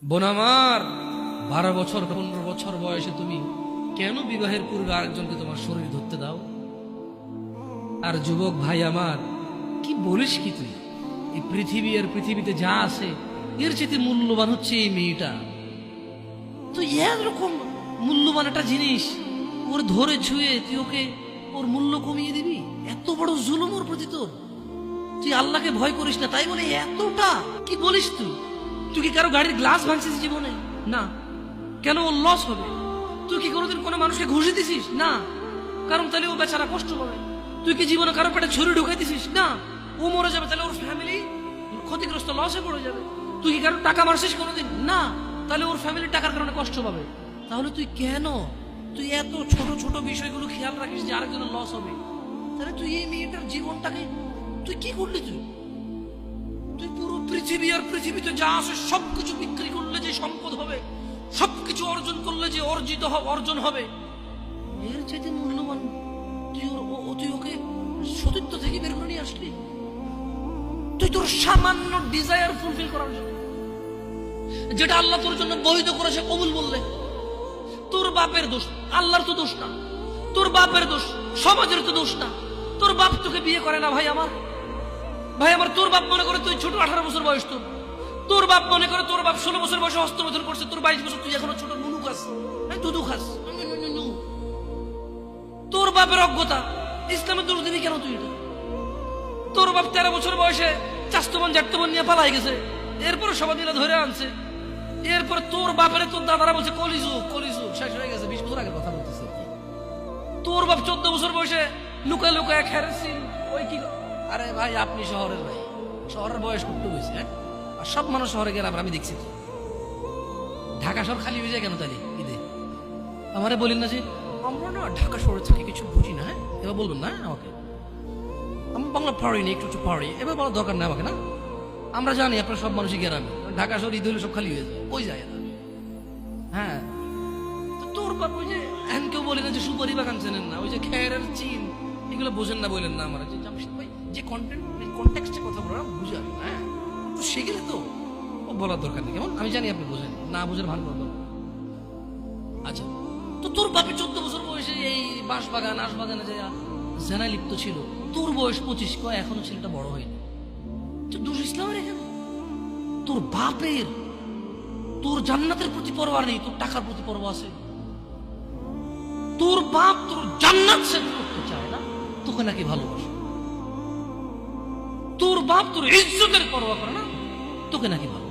বোন আমার, 12 বছর 15 বছর বয়সে তুমি কেন বিবাহের পূর্বে আরেকজনকে তোমার শরীর ধরতে দাও? আর যুবক ভাই আমার, কি বলিস কি তুই? এই পৃথিবী আর পৃথিবীতে যা আছে এর চেয়ে মূল্যবান হচ্ছে এই মেয়েটা। তো এরকম মূল্যবান একটা জিনিস ওর ধরে ছুঁয়ে তুই ওকে ওর মূল্য কমিয়ে দিবি? এত বড় জুলুম ওর প্রতি তোর! তুই আল্লাহকে ভয় করিস না তাই বলে এতটা? কি বলিস তুই? তুই কি কারো গাড়ির গ্লাস ভাঙছিস জীবনে? না। কেন ওর লস হবে? তুই কি কোনোদিন কোনো মানুষকে ঘুষি দিছিস? না। কারণ তাহলে ও বেচারা কষ্ট পাবে। তুই কি জীবনে কারো পেটে ছুরি ঢুকাই দিছিস? না। ও মরে যাবে, তাহলে ওর ফ্যামিলি ক্ষতিগ্রস্ত, লসে পড়ে যাবে। তুই কি কারো টাকা মারছিস কোনোদিন? না। তাহলে ওর ফ্যামিলি টাকার কারণে কষ্ট পাবে। তাহলে তুই কেন তুই এত ছোট ছোট বিষয়গুলো খেয়াল রাখিস যে আরেকজনের লস হবে? তাহলে তুই এই মেয়েটার জীবনটাকে তুই কি করলি? তুই পুরো পৃথিবী আর পৃথিবীতে যা আছে সবকিছু বিক্রি করলে যে সম্পদ হবে, সবকিছু অর্জন করলে যে অর্জন হবে, এর চাইতে মূল্যবান তুই ওকে সতীত্ব থেকে বের করে নিয়ে আসলি? তুই তোর সামান্য ডিজায়ার ফুলফিল করার জন্য, যেটা আল্লাহ তোর জন্য বৈধ করেছে, কবুল বললে তোর বাপের দোষ, আল্লাহর তো দোষ না। তোর বাপের দোষ, সমাজের তো দোষ না। তোর বাপ তোকে বিয়ে করে না ভাই আমার। তোর বাপ মনে করে তুই ছোট, 18 বছর বয়স তোর বাপ মনে করে তোর বাপ 16 বছর বয়সে হস্তমৈথুন করছে, তোর 22 বছর, তুই এখনো ছোট নুনু খাস, দুধু খাস। তোর বাপের অজ্ঞতা, ইসলামের দোষ দিবি কেন তুই এটা? তোর বাপ 13 বছর বয়সে চাস্তবান জাটতবান নিয়ে পালাই গেছে, এরপরে সবাই মিলে ধরে আনছে। এরপরে তোর বাপের তোর দাদারা বলছে কলিযুগ শেষ হয়ে গেছে। 20 বছর আগের কথা বলতেছে। তোর বাপ 14 বছর বয়সে লুকায় লুকায় খেরেছিল ওই কি। আরে ভাই, আপনি শহরের ভাই, শহরের বয়স করতে হয়েছে। হ্যাঁ, আর সব মানুষ শহরে গেলাম, আমি দেখছি ঢাকা শহর খালি হয়ে যায় কেন তাহলে ঈদে? আমারে বলেন না যে আমরা না ঢাকা শহরে থেকে কিছু বুঝি না। হ্যাঁ, এবার বলবেন না আমাকে, আমি বাংলা পারিনি, একটু পারি, এবার বলার দরকার নেই আমাকে। না, আমরা জানি আপনার সব মানুষই গ্রামে, ঢাকা শহর ঈদ হলে সব খালি হয়ে যায়, ওই যায় না। হ্যাঁ, তোর বাপ ওই যে কেউ বলে না যে সুপারি বাগান চেনেন না, ওই যে খেরের চিন, এগুলো বোঝেন না বললেন না আমার। যে জামশেদ ভাই যে কন্টেক্সটে কথা বলে বুঝে আসবে। হ্যাঁ, তো সেগুলো তো ও বলার দরকার নেই। কেমন আমি জানি আপনি বোঝেন না, বুঝের ভান করবেন। আচ্ছা, তো তোর বাপে 14 বছর বয়সে এই বাঁশবাগান আশবাগানে যে জেনায় লিপ্ত ছিল, তোর বয়স 25, এখনো ছেলেটা বড় হয়নি। দোষ ইসলামের এখানে? তোর বাপের, তোর জান্নাতের প্রতি পরোয়া নেই, তোর টাকার প্রতি পরোয়া আছে। তোর বাপ তোর জান্নাত সেট করতে চায় না, তোকে নাকি ভালোবাসে। তোর বাপ তোর ইজ্জতের পরোয়া করে না, তোকে নাকি ভালো।